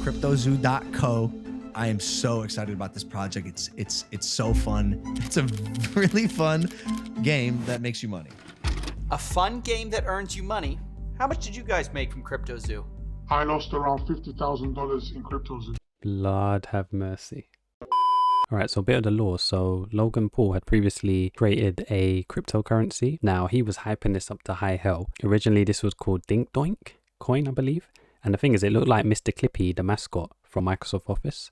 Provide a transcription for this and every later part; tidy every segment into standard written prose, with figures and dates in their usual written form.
CryptoZoo.co. I am so excited about this project. It's so fun. It's a really fun game that makes you money. A fun game that earns you money. How much did you guys make from CryptoZoo? I lost around $50,000 in CryptoZoo. Lord have mercy. Alright, so a bit of the lore. So Logan Paul had previously created a cryptocurrency. Now he was hyping this up to high hell. Originally this was called Dink Doink coin, I believe. And the thing is, it looked like Mr. Clippy, the mascot from Microsoft Office.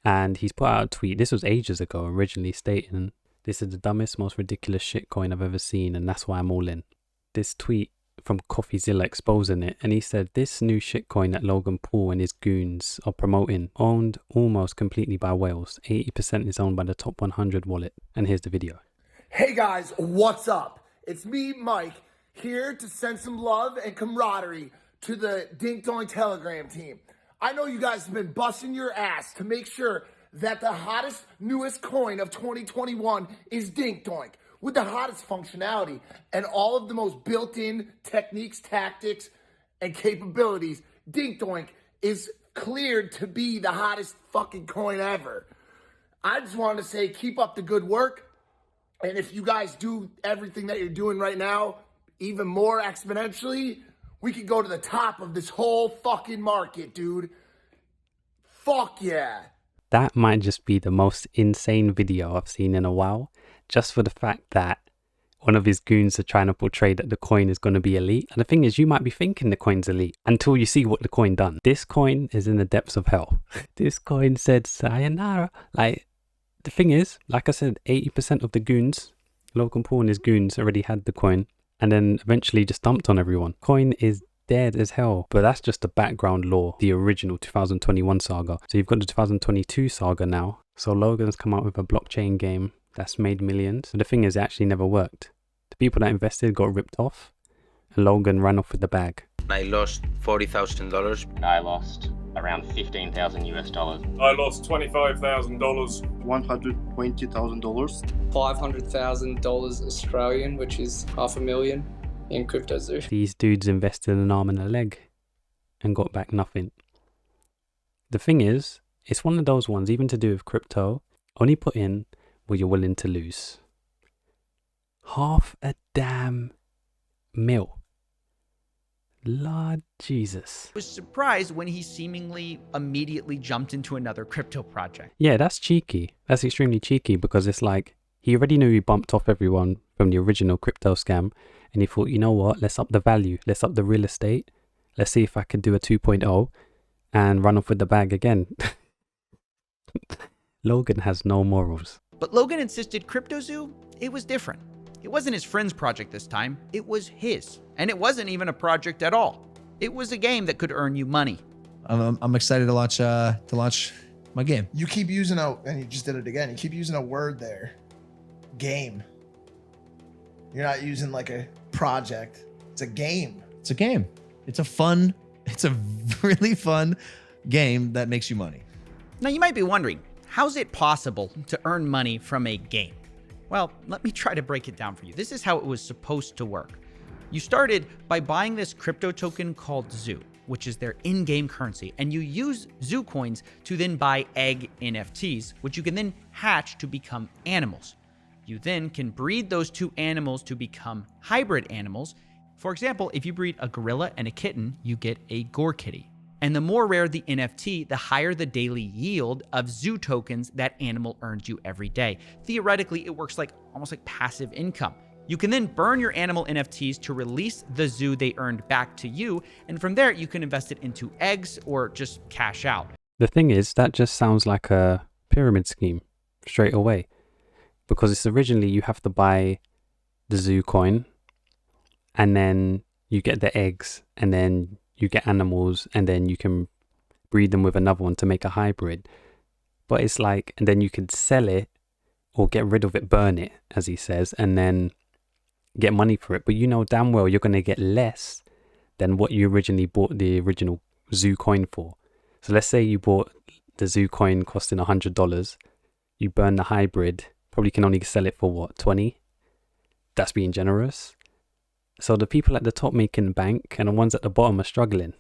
And he's put out a tweet, this was ages ago, originally stating, "This is the dumbest, most ridiculous shitcoin I've ever seen, and that's why I'm all in." This tweet from CoffeeZilla exposing it, and he said this new shitcoin that Logan Paul and his goons are promoting, owned almost completely by whales. 80% is owned by the top 100 wallet. And here's the video. Hey guys, what's up? It's me, Mike, here to send some love and camaraderie to the Dink Doink Telegram team. I know you guys have been busting your ass to make sure that the hottest, newest coin of 2021 is Dink Doink, with the hottest functionality and all of the most built-in techniques, tactics, and capabilities. Dink Doink is cleared to be the hottest fucking coin ever. I just wanted to say, keep up the good work. And if you guys do everything that you're doing right now, even more exponentially, we could go to the top of this whole fucking market, dude. Fuck yeah. That might just be the most insane video I've seen in a while, just for the fact that one of his goons are trying to portray that the coin is going to be elite. And the thing is, you might be thinking the coin's elite until you see what the coin done. This coin is in the depths of hell. This coin said sayonara. Like, the thing is, like I said, 80% of the goons, Logan Paul and his goons, already had the coin, and then eventually just dumped on everyone. Coin is dead as hell. But that's just the background lore, the original 2021 saga. So you've got the 2022 saga now. So Logan's come out with a blockchain game that's made millions. But the thing is, it actually never worked. The people that invested got ripped off, and Logan ran off with the bag. I lost $40,000. I lost around $15,000 US. I lost $25,000. $120,000. $500,000 Australian, which is $500,000 in CryptoZoo. These dudes invested an arm and a leg and got back nothing. The thing is, it's one of those ones, even to do with crypto, only put in what you're willing to lose. $500,000. Lord Jesus. I was surprised when he seemingly immediately jumped into another crypto project. Yeah, that's cheeky. That's extremely cheeky, because it's like he already knew he bumped off everyone from the original crypto scam, and he thought, you know what, let's up the value, let's up the real estate, let's see if I could do a 2.0 and run off with the bag again. Logan has no morals. But Logan insisted CryptoZoo, it was different. It wasn't his friend's project this time, it was his. And it wasn't even a project at all. It was a game that could earn you money. I'm excited to launch my game. You keep using and you just did it again, you keep using a word there. Game. You're not using like a project. It's a game. It's a game. It's a really fun game that makes you money. Now you might be wondering, how's it possible to earn money from a game? Well, let me try to break it down for you. This is how it was supposed to work. You started by buying this crypto token called Zoo, which is their in-game currency, and you use Zoo coins to then buy egg NFTs, which you can then hatch to become animals. You then can breed those two animals to become hybrid animals. For example, if you breed a gorilla and a kitten, you get a Gore Kitty. And the more rare the NFT, the higher the daily yield of Zoo tokens that animal earns you every day. Theoretically, it works like almost like passive income. You can then burn your animal NFTs to release the Zoo they earned back to you, and from there you can invest it into eggs or just cash out. The thing is, that just sounds like a pyramid scheme straight away, because it's originally you have to buy the Zoo coin, and then you get the eggs, and then you get animals, and then you can breed them with another one to make a hybrid. But it's like, and then you can sell it or get rid of it, burn it, as he says, and then get money for it. But you know damn well you're going to get less than what you originally bought the original Zoo coin for. So let's say you bought the Zoo coin costing $100. You burn the hybrid, probably can only sell it for what, 20? That's being generous. So the people at the top making bank and the ones at the bottom are struggling.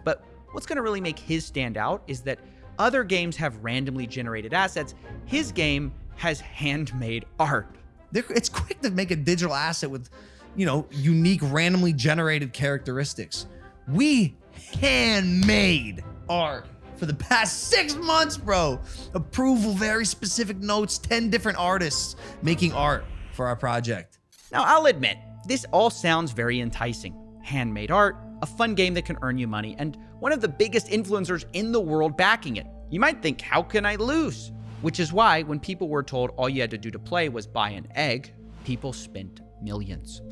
But what's going to really make his stand out is that other games have randomly generated assets. His game has handmade art. It's quick to make a digital asset with, unique, randomly generated characteristics. We handmade art for the past 6 months, bro. Approval, very specific notes, 10 different artists making art for our project. Now, I'll admit, this all sounds very enticing. Handmade art, a fun game that can earn you money, and one of the biggest influencers in the world backing it. You might think, how can I lose? Which is why when people were told all you had to do to play was buy an egg, people spent millions.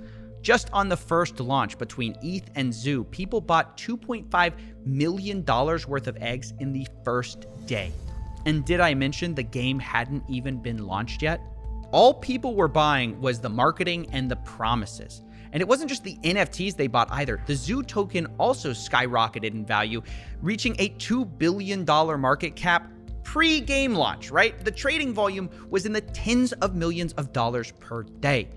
Just on the first launch between ETH and Zoo, people bought $2.5 million worth of eggs in the first day. And did I mention the game hadn't even been launched yet? All people were buying was the marketing and the promises. And it wasn't just the NFTs they bought either. The Zoo token also skyrocketed in value, reaching a $2 billion market cap pre-game launch, right? The trading volume was in the tens of millions of dollars per day,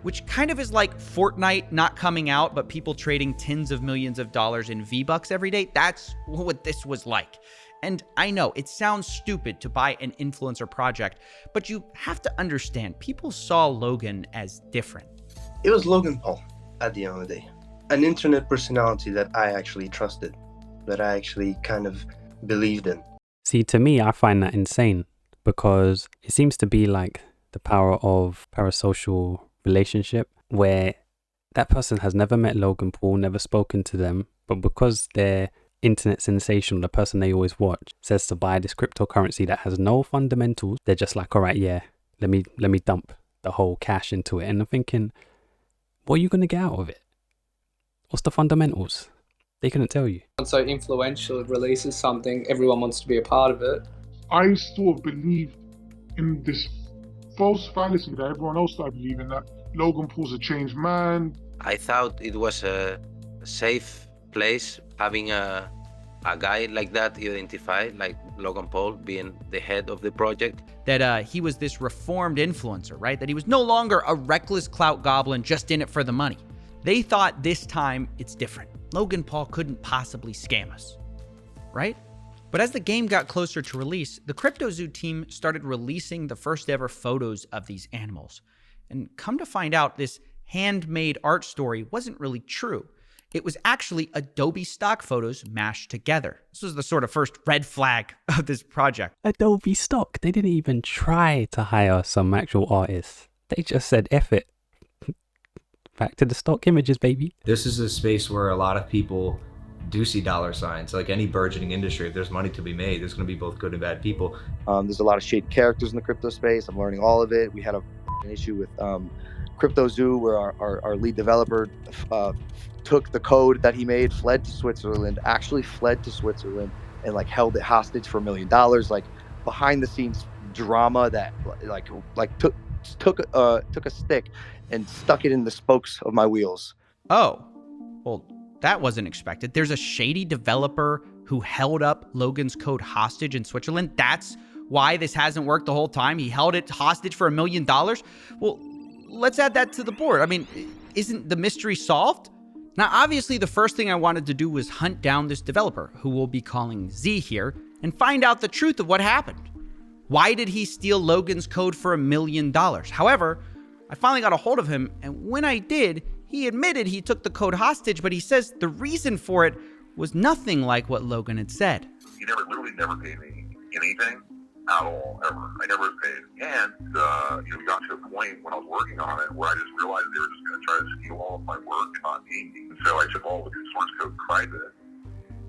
which kind of is like Fortnite not coming out, but people trading tens of millions of dollars in V-Bucks every day. That's what this was like. And I know it sounds stupid to buy an influencer project, but you have to understand, people saw Logan as different. It was Logan Paul at the end of the day. An internet personality that I actually trusted, that I actually kind of believed in. See, to me, I find that insane because it seems to be like the power of parasocial relationship where that person has never met Logan Paul, never spoken to them, but because they're internet sensational, the person they always watch says to buy this cryptocurrency that has no fundamentals, they're just like, all right, yeah, let me dump the whole cash into it. And I'm thinking, what are you going to get out of it? What's the fundamentals? They couldn't tell you. And so influential, it releases something, everyone wants to be a part of it. I sort of believed in this false fallacy that everyone else started believing, that Logan Paul's a changed man. I thought it was a safe place having a guy like that identified, like Logan Paul being the head of the project. That he was this reformed influencer, right? That he was no longer a reckless clout goblin just in it for the money. They thought this time it's different. Logan Paul couldn't possibly scam us, right? But as the game got closer to release, the CryptoZoo team started releasing the first ever photos of these animals. And come to find out, this handmade art story wasn't really true. It was actually Adobe stock photos mashed together. This was the sort of first red flag of this project. Adobe stock. They didn't even try to hire some actual artists. They just said, F it. Back to the stock images, baby. This is a space where a lot of people do see dollar signs. Like any burgeoning industry, if there's money to be made, there's going to be both good and bad people. There's a lot of shady characters in the crypto space. I'm learning all of it. We had an issue with CryptoZoo where our lead developer took the code that he made, fled to Switzerland, and like held it hostage for $1 million. Like behind the scenes drama that took a stick and stuck it in the spokes of my wheels. Oh, well, that wasn't expected. There's a shady developer who held up Logan's code hostage in Switzerland. That's why this hasn't worked the whole time. He held it hostage for $1 million. Well, let's add that to the board. I mean, isn't the mystery solved? Now, obviously, the first thing I wanted to do was hunt down this developer, who we'll be calling Z here, and find out the truth of what happened. Why did he steal Logan's code for $1 million? However, I finally got a hold of him, and when I did, he admitted he took the code hostage, but he says the reason for it was nothing like what Logan had said. He literally never paid me anything at all, ever. I never paid. And, we got to a point when I was working on it where I just realized they were just going to try to steal all of my work and not pay me. And so I took all the source code private,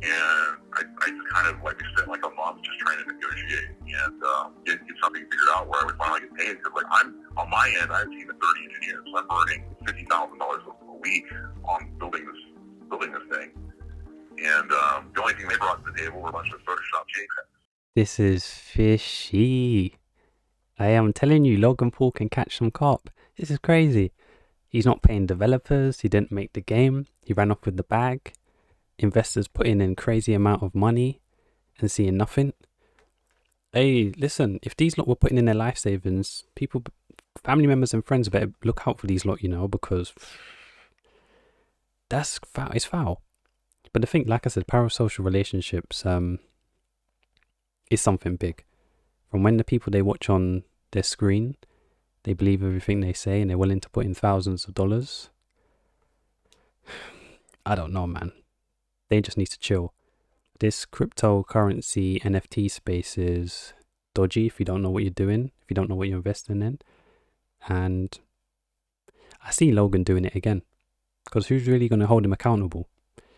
and I just kind of we spent like a month just trying to negotiate and get something figured out where I would finally get paid. Because I'm on my end, I have a team of 30 engineers. So I'm burning $50,000 a week on building this thing. And the only thing they brought to the table were a bunch of Photoshop JPEGs. This is fishy. I am telling you, Logan Paul can catch some cop. This is crazy. He's not paying developers. He didn't make the game. He ran off with the bag. Investors putting in crazy amount of money and seeing nothing. Hey, listen, if these lot were putting in their life savings, people, family members and friends better look out for these lot, because that's foul. It's foul. But the thing, like I said, parasocial relationships is something big. From when the people they watch on their screen, they believe everything they say and they're willing to put in thousands of dollars. I don't know, man. They just need to chill. This cryptocurrency NFT space is dodgy if you don't know what you're doing, if you don't know what you're investing in. And I see Logan doing it again. Because who's really going to hold him accountable?